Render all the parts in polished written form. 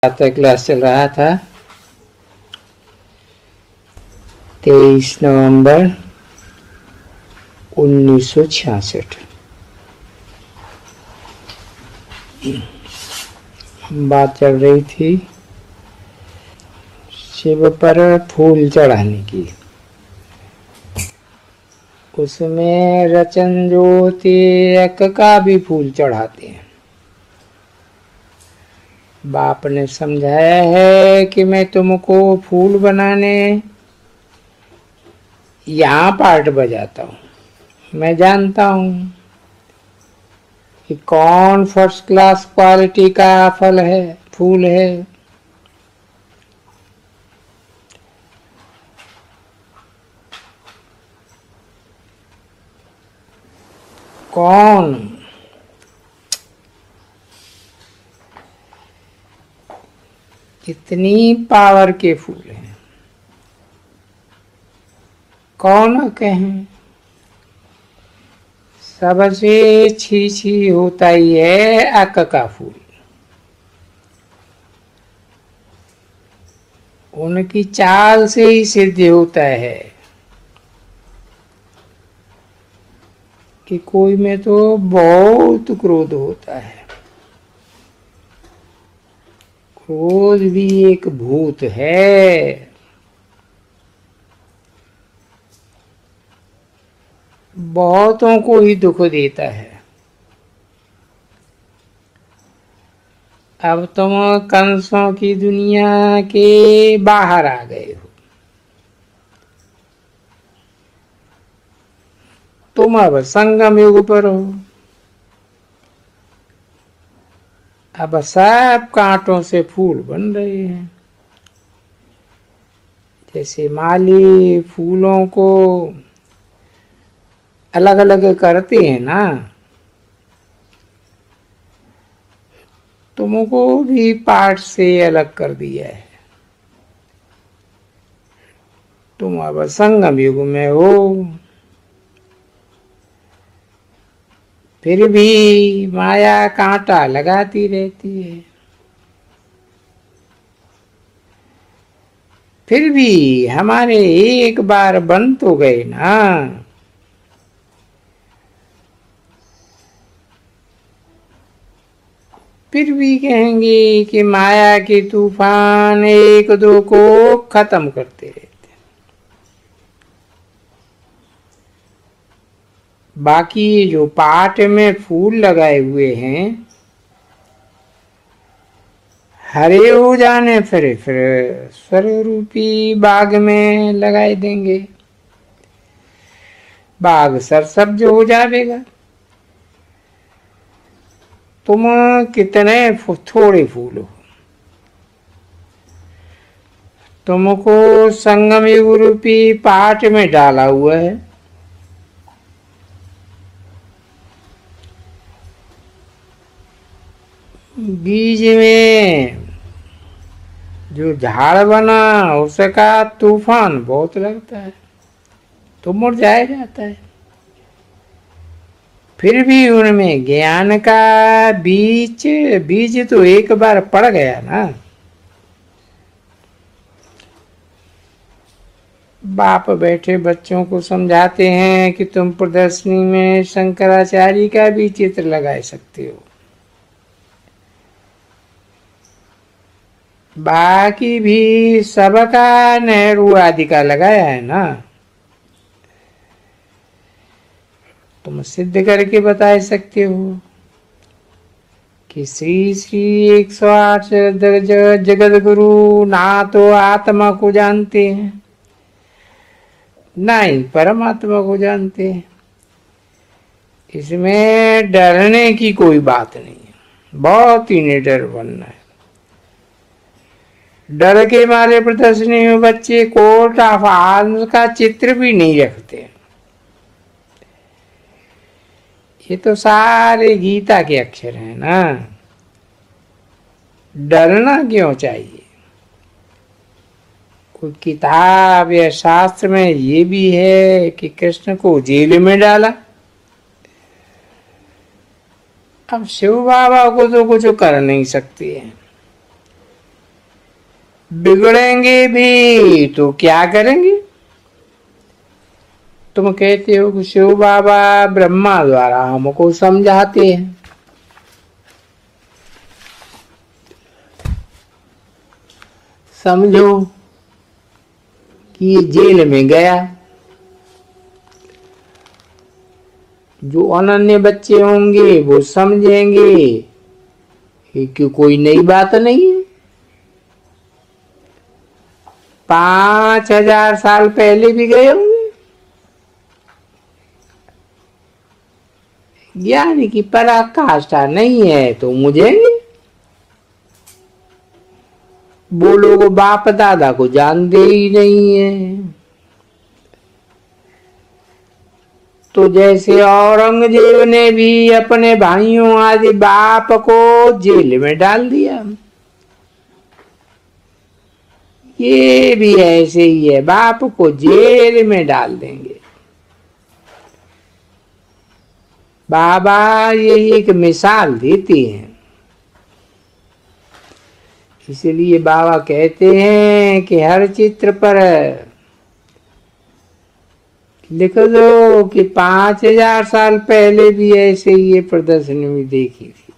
आता क्लास चल रहा था 23 नवंबर 1966। बात चल रही थी शिव पर फूल चढ़ाने की। उसमें रचन ज्योतिक का भी फूल चढ़ाते हैं। बाप ने समझाया है कि मैं तुमको फूल बनाने यहाँ पार्ट बजाता हूँ। मैं जानता हूँ कि कौन फर्स्ट क्लास क्वालिटी का फल है, फूल है। कौन कितनी पावर के फूल हैं, कौन कहें। सबसे छी होता ही है अक का फूल। उनकी चाल से ही सिद्ध होता है कि कोई में तो बहुत क्रोध होता है। क्रोध भी एक भूत है। बहुतों को ही दुख देता है। अब तुम कंसों की दुनिया के बाहर आ गए हो। तुम अब संगम युग पर हो। अब सब कांटों से फूल बन रहे हैं। जैसे माली फूलों को अलग अलग करते हैं ना, तुमको भी पार्ट से अलग कर दिया है। तुम अब संगम युग में हो। फिर भी माया कांटा लगाती रहती है। फिर भी हमारे एक बार बन तो गए ना। फिर भी कहेंगे कि माया के तूफान एक दो को खत्म करते रहते। बाकी जो पाट में फूल लगाए हुए हैं, हरे हो जाने फिर स्वर्ग रूपी बाग में लगाए देंगे। बाग सरसब्ज हो जाएगा। तुम कितने थोड़े फूल हो। तुमको संगम युग रूपी पाट में डाला हुआ है। बीज में जो झाड़ बना उसका तूफान बहुत लगता है, तो मुरझाया जाता है। फिर भी उनमें ज्ञान का बीज तो एक बार पड़ गया ना। बाप बैठे बच्चों को समझाते हैं कि तुम प्रदर्शनी में शंकराचार्य का भी चित्र लगा सकते हो। बाकी भी सबका नेहरू आदि का लगाया है ना। तुम सिद्ध करके बता सकते हो कि श्री श्री 108 जगत गुरु ना तो आत्मा को जानते हैं, ना ही परमात्मा को जानते हैं। इसमें डरने की कोई बात नहीं है। बहुत ही निडर बनना है। डर के मारे प्रदर्शनी में बच्चे कोर्ट ऑफ आर्म्स का चित्र भी नहीं रखते। ये तो सारे गीता के अक्षर हैं ना। डरना क्यों चाहिए। कोई किताब या शास्त्र में ये भी है कि कृष्ण को जेल में डाला। अब शिव बाबा को तो कुछ कर नहीं सकते हैं। बिगड़ेंगे भी तो क्या करेंगे? तुम कहते हो कि शिव बाबा ब्रह्मा द्वारा हमको समझाते हैं। समझो कि ये जेल में गया, जो अनन्य बच्चे होंगे वो समझेंगे कि कोई नई बात नहीं है। 5000 साल पहले भी गए होंगे। ज्ञान की पराकाष्ठा नहीं है तो मुझे वो लोग बाप दादा को जानते ही नहीं है। तो जैसे औरंगजेब ने भी अपने भाइयों आदि बाप को जेल में डाल दिया, ये भी ऐसे ही है, बाप को जेल में डाल देंगे। बाबा यही एक मिसाल देते हैं। इसलिए बाबा कहते हैं कि हर चित्र पर लिख दो कि 5000 साल पहले भी ऐसे ही ये प्रदर्शनी में देखी थी।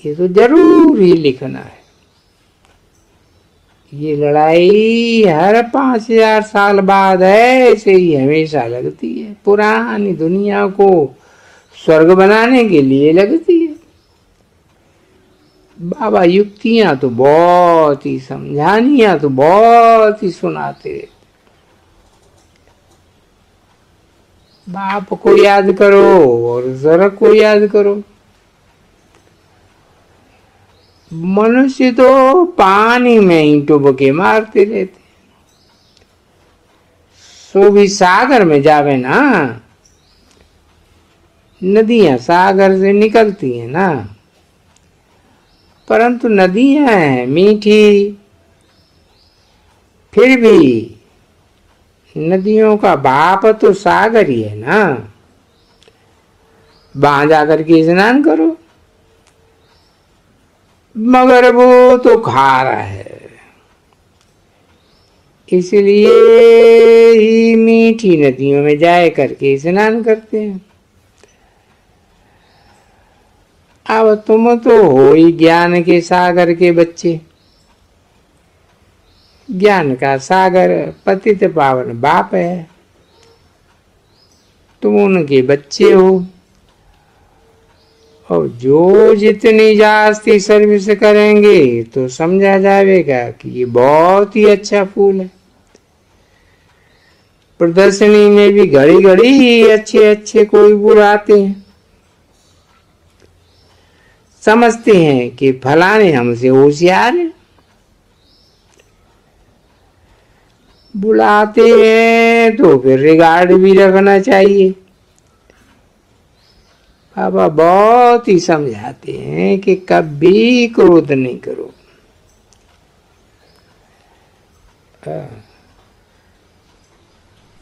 ये तो जरूर ही लिखना है। ये लड़ाई हर 5000 साल बाद ऐसे ही हमेशा लगती है। पुरानी दुनिया को स्वर्ग बनाने के लिए लगती है। बाबा युक्तियां तो बहुत ही, समझानियां तो बहुत ही सुनाते रहते। बाप को याद करो और जरा को याद करो। मनुष्य तो पानी में ही डुबके मारते रहते, सो भी सागर में जावे ना। नदियां सागर से निकलती हैं ना, परंतु नदियां हैं मीठी, फिर भी नदियों का बाप तो सागर ही है ना। वहां जाकर के स्नान करो, मगर वो तो खारा है, इसलिए ही मीठी नदियों में जाए करके स्नान करते हैं। अब तुम तो हो ही ज्ञान के सागर के बच्चे। ज्ञान का सागर पतित पावन बाप है, तुम उनके बच्चे हो। और जो जितनी जास्ती सर्विस करेंगे तो समझा जाएगा कि ये बहुत ही अच्छा फूल है। प्रदर्शनी में भी घड़ी घड़ी अच्छे अच्छे कोई बुलाते हैं, समझते हैं कि फलाने हमसे होशियार है, बुलाते हैं तो फिर रिगार्ड भी रखना चाहिए। बाबा बहुत ही समझाते हैं कि कभी क्रोध नहीं करो।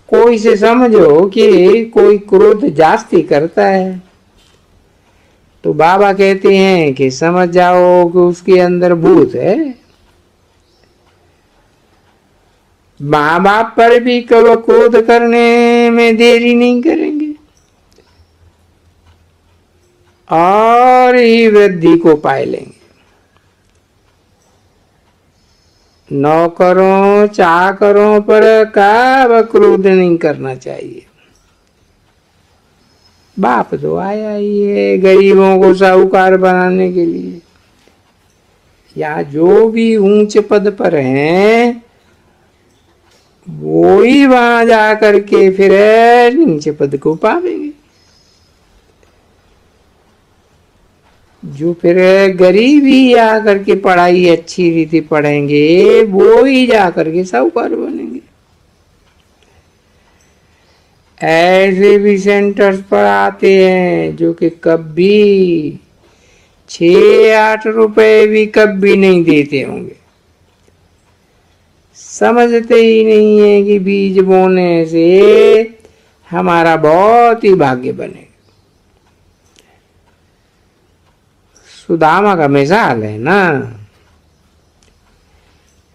कोई से समझो कि कोई क्रोध जास्ती करता है तो बाबा कहते हैं कि समझ जाओ कि उसके अंदर भूत है। माँ बाप पर भी कभी क्रोध करने में देरी नहीं करेंगे और ही वृद्धि को पाए लेंगे। नौकरों चाकरों पर कब क्रोध नहीं करना चाहिए। बाप तो आया ही है गरीबों को साहूकार बनाने के लिए। या जो भी ऊंचे पद पर हैं वो ही वहां जाकर के फिर नीचे पद को पावेंगे। जो फिर गरीब ही आकर के पढ़ाई अच्छी रीति पढ़ेंगे वो ही जाकर के साहूकार बनेंगे। ऐसे भी सेंटर्स पर आते हैं जो कि कभी 6-8 रुपए भी कभी नहीं देते होंगे। समझते ही नहीं है कि बीज बोने से हमारा बहुत ही भाग्य बनेगा। सुदामा का मिसाल है ना।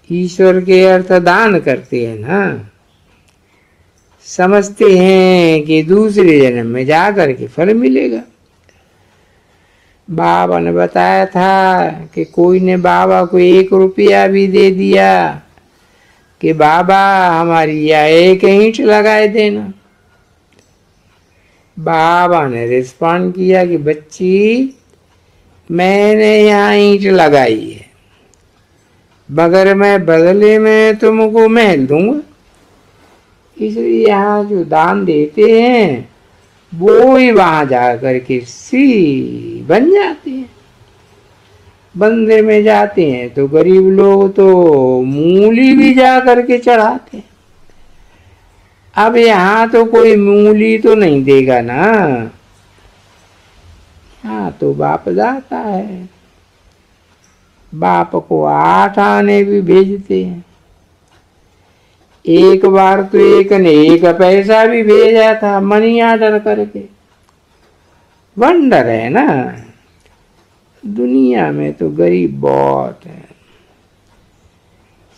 ईश्वर के अर्थ दान करते हैं ना, समझते हैं कि दूसरे जन्म में जाकर के फल मिलेगा। बाबा ने बताया था कि कोई ने बाबा को 1 रुपया भी दे दिया कि बाबा हमारी यह 1 ईंट लगाए देना। बाबा ने रिस्पॉन्ड किया कि बच्ची, मैंने यहाँ ईंट लगाई है, मगर मैं बदले में तुमको महल दूंगा। इसलिए यहाँ जो दान देते हैं वो ही वहां जाकर के श्री बन जाते हैं। मंदिर में जाते हैं तो गरीब लोग तो मूली भी जा करके चढ़ाते हैं। अब यहाँ तो कोई मूली तो नहीं देगा ना, यहाँ तो बाप जाता है। बाप को 8 आने भी भेजते हैं। एक बार तो एक ने 1 पैसा भी भेजा था मनी ऑर्डर करके। वंडर है ना, दुनिया में तो गरीब बहुत है।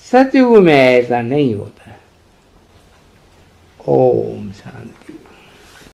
सतयुग में ऐसा नहीं होता। ओम शांति।